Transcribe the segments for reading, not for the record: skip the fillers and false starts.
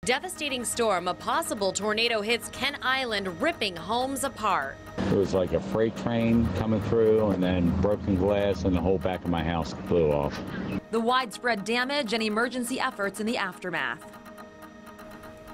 Devastating storm, a possible tornado hits Kent Island, ripping homes apart. It was like a freight train coming through, and then broken glass, and the whole back of my house blew off. The widespread damage and emergency efforts in the aftermath.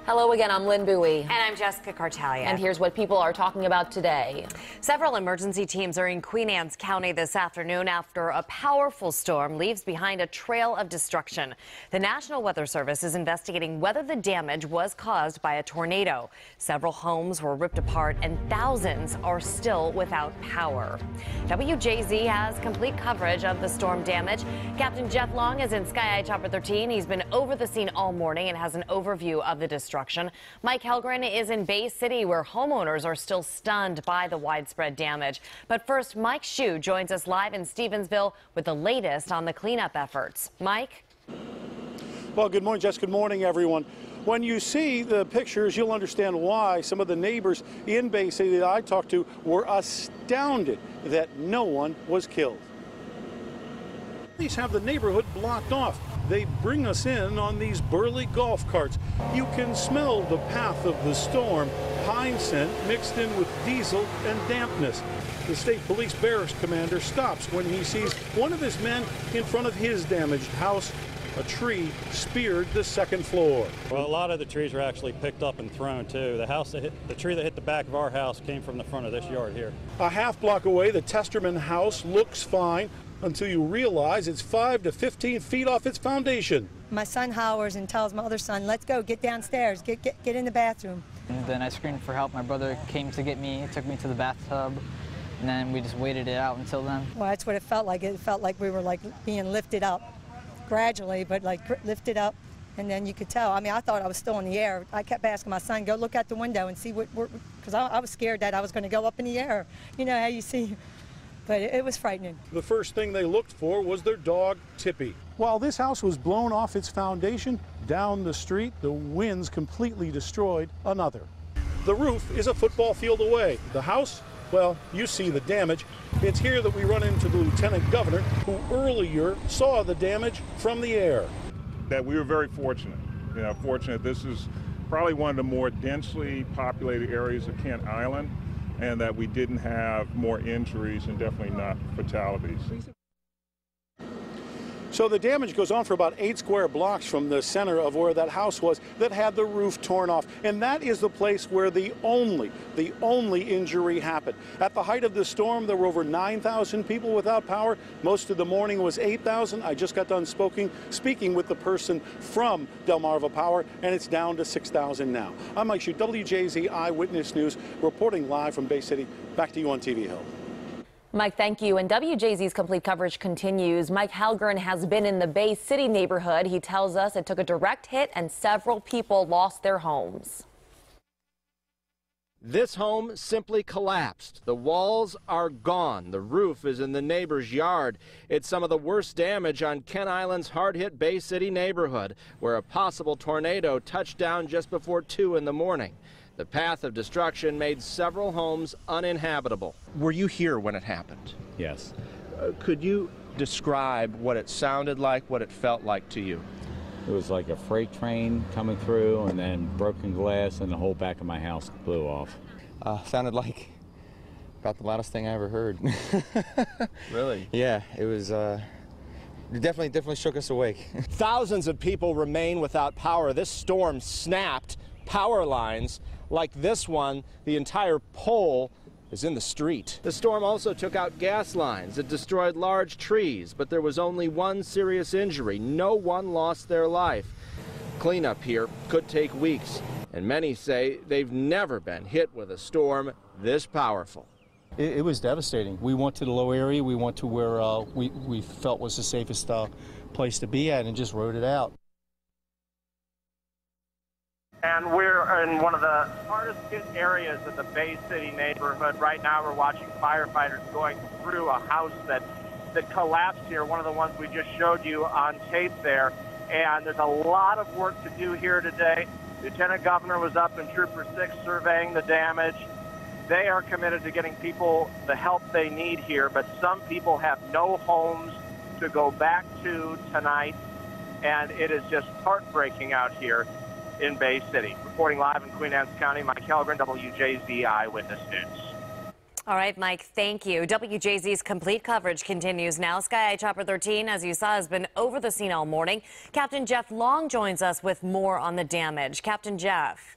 Hello again, I'm Lynn Bowie. And I'm Jessica Cartalia. And here's what people are talking about today. Several emergency teams are in Queen Anne's County this afternoon after a powerful storm leaves behind a trail of destruction. The National Weather Service is investigating whether the damage was caused by a tornado. Several homes were ripped apart and thousands are still without power. WJZ has complete coverage of the storm damage. Captain Jeff Long is in Sky Eye Chopper 13. He's been over the scene all morning and has an overview of the destruction. Mike Helgren is in Bay City, where homeowners are still stunned by the widespread damage. But first, Mike Shue joins us live in Stevensville with the latest on the cleanup efforts. Mike? Well, good morning, Jess. Good morning, everyone. When you see the pictures, you'll understand why some of the neighbors in Bay City that I talked to were astounded that no one was killed. Police have the neighborhood blocked off. They bring us in on these burly golf carts. You can smell the path of the storm, pine scent mixed in with diesel and dampness. The state police barracks commander stops when he sees one of his men in front of his damaged house. A tree speared the second floor. Well, a lot of the trees were actually picked up and thrown too. The tree that hit the back of our house came from the front of this yard here. A half block away, the Testerman house looks fine until you realize it's 5 to 15 feet off its foundation. My son hollers and tells my other son, let's go, get downstairs, get in the bathroom. And then I screamed for help. My brother came to get me, took me to the bathtub, and then we just waited it out until then. Well, that's what it felt like. It felt like we were like being lifted up gradually, but like lifted up, and then you could tell. I mean, I thought I was still in the air. I kept asking my son, go look out the window and see what, because I was scared that I was going to go up in the air. You know how you see. But it was frightening. The first thing they looked for was their dog, Tippy. While this house was blown off its foundation, down the street, the winds completely destroyed another. The roof is a football field away. The house, well, you see the damage. It's here that we run into the lieutenant governor, who earlier saw the damage from the air. That we were very fortunate. Fortunate. This is probably one of the more densely populated areas of Kent Island, and that we didn't have more injuries and definitely not fatalities. So the damage goes on for about 8 square blocks from the center of where that house was that had the roof torn off. And that is the place where the only injury happened. At the height of the storm, there were over 9,000 people without power. Most of the morning was 8,000. I just got done speaking with the person from Delmarva Power, and it's down to 6,000 now. I'm Mike Shue, WJZ Eyewitness News, reporting live from Bay City. Back to you on TV Hill. Mike, thank you. And WJZ's complete coverage continues. Mike Helgren has been in the Bay City neighborhood. He tells us it took a direct hit and several people lost their homes. This home simply collapsed. The walls are gone. The roof is in the neighbor's yard. It's some of the worst damage on Kent Island's hard-hit Bay City neighborhood, where a possible tornado touched down just before 2 in the morning. The path of destruction made several homes uninhabitable. Were you here when it happened? Yes. Could you describe what it sounded like, what it felt like to you? It was like a freight train coming through, and then broken glass, and the whole back of my house blew off. Sounded like about the loudest thing I ever heard. Really? Yeah, it was. It definitely shook us awake. Thousands of people remain without power. This storm snapped power lines like this one. The entire pole is in the street. The storm also took out gas lines. It destroyed large trees, but there was only one serious injury. No one lost their life. Cleanup here could take weeks, and many say they've never been hit with a storm this powerful. It was devastating. We went to the low area. We went to where we felt was the safest place to be at and just rode it out. And we're in one of the hardest hit areas of the Bay City neighborhood. Right now we're watching firefighters going through a house that collapsed here, one of the ones we just showed you on tape there. And there's a lot of work to do here today. Lieutenant Governor was up in Trooper 6 surveying the damage. They are committed to getting people the help they need here, but some people have no homes to go back to tonight, and it is just heartbreaking out here. in Bay City. Reporting live in Queen Anne's County, Mike Helgren, WJZ Eyewitness News. All right, Mike, thank you. WJZ's complete coverage continues now. Sky Eye Chopper 13, as you saw, has been over the scene all morning. Captain Jeff Long joins us with more on the damage. Captain Jeff.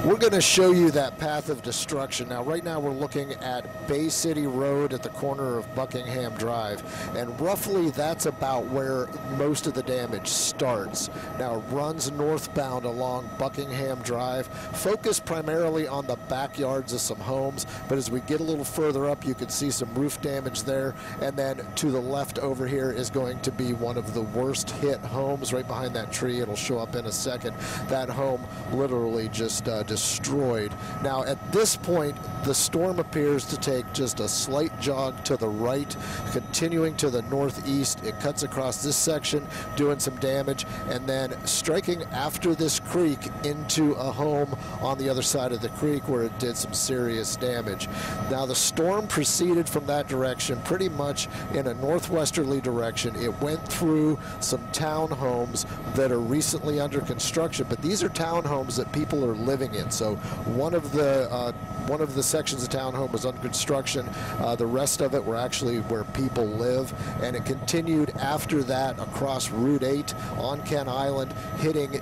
We're going to show you that path of destruction. Now, right now we're looking at Bay City Road at the corner of Buckingham Drive, and roughly that's about where most of the damage starts. Now, it runs northbound along Buckingham Drive, focused primarily on the backyards of some homes, but as we get a little further up, you can see some roof damage there, and then to the left over here is going to be one of the worst hit homes right behind that tree. It'll show up in a second. That home literally just destroyed. Now, at this point, the storm appears to take just a slight jog to the right, continuing to the northeast. It cuts across this section, doing some damage, and then striking after this creek into a home on the other side of the creek where it did some serious damage. Now, the storm proceeded from that direction pretty much in a northwesterly direction. It went through some townhomes that are recently under construction, but these are townhomes that people are living in. So one of the sections of townhome was under construction. The rest of it were actually where people live, and it continued after that across Route 8 on Kent Island, hitting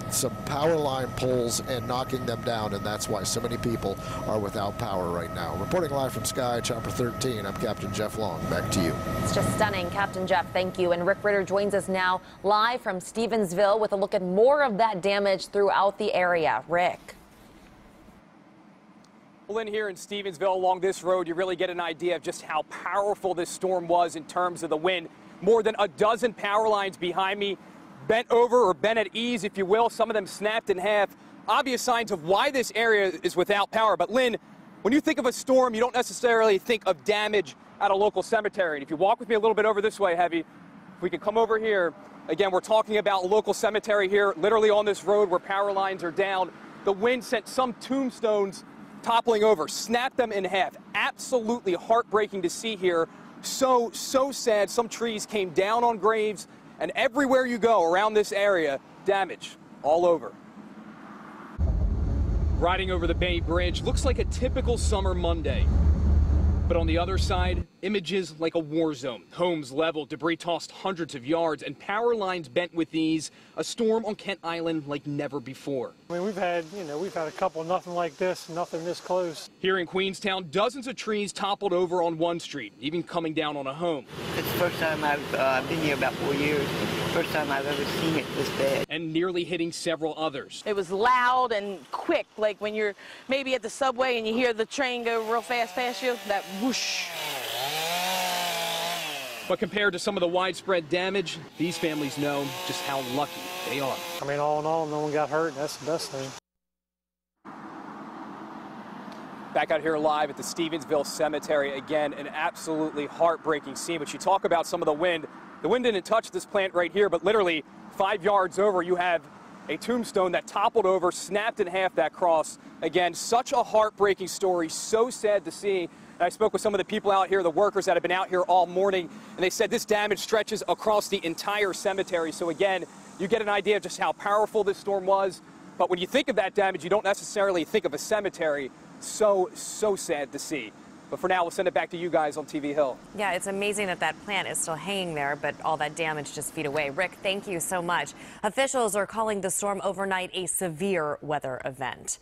some power line poles and knocking them down, and that's why so many people are without power right now. Reporting live from Sky Chopper 13, I'm Captain Jeff Long. Back to you. It's just stunning. Captain Jeff, thank you. And Rick Ritter joins us now live from Stevensville with a look at more of that damage throughout the area. Rick. Well, in here in Stevensville along this road, you really get an idea of just how powerful this storm was in terms of the wind. More than a dozen power lines behind me bent over, or bent at ease, if you will. Some of them snapped in half. Obvious signs of why this area is without power. But Lynn, when you think of a storm, you don't necessarily think of damage at a local cemetery. And if you walk with me a little bit over this way, Heavy, if we can come over here. Again, we're talking about a local cemetery here, literally on this road where power lines are down. The wind sent some tombstones toppling over, snapped them in half. Absolutely heartbreaking to see here. So sad. Some trees came down on graves, and everywhere you go around this area, damage all over. Riding over the Bay Bridge looks like a typical summer Monday. But on the other side, images like a war zone. Homes leveled, debris tossed hundreds of yards, and power lines bent with ease. A storm on Kent Island like never before. I mean, we've had a couple, nothing like this, nothing this close. Here in Queenstown, dozens of trees toppled over on one street, even coming down on a home. It's the first time I've been here about 4 years. First time I've ever seen it this bad. And nearly hitting several others. It was loud and quick, like when you're maybe at the subway and you hear the train go real fast past you, that whoosh. But compared to some of the widespread damage, these families know just how lucky they are. I mean, all in all, no one got hurt. That's the best thing. Back out here live at the Stevensville Cemetery. Again, an absolutely heartbreaking scene. But you talk about some of the wind. The wind didn't touch this plant right here, but literally 5 yards over, you have a tombstone that toppled over, snapped in half that cross. Again, such a heartbreaking story. So sad to see. And I spoke with some of the people out here, the workers that have been out here all morning, and they said this damage stretches across the entire cemetery. So again, you get an idea of just how powerful this storm was. But when you think of that damage, you don't necessarily think of a cemetery. So sad to see. But for now, we'll send it back to you guys on TV Hill. Yeah, it's amazing that that plant is still hanging there, but all that damage just feet away. Rick, thank you so much. Officials are calling the storm overnight a severe weather event.